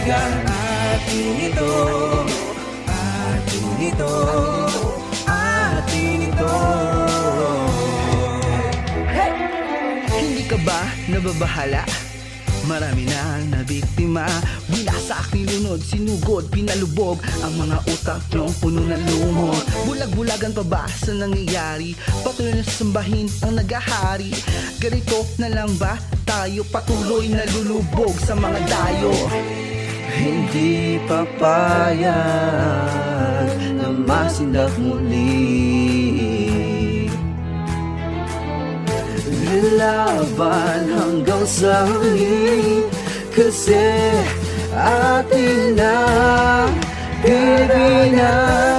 kaibigan, atin ito, atin ito, atin ito. Hey! Hindi ka ba nababahala? Marami na nabiktima, binasak, nilunod, sinugod, pinalubog ang mga utak niyong puno ng lumot. Bulag-bulagan pa ba sa nangyayari? Patuloy na sambahin ang nagahari. Ganito na lang ba tayo patuloy na lulubog sa mga dayo? Hindi papayag na masindak muli. Laban hanggang sa huli, kasi atin na Pilipinas.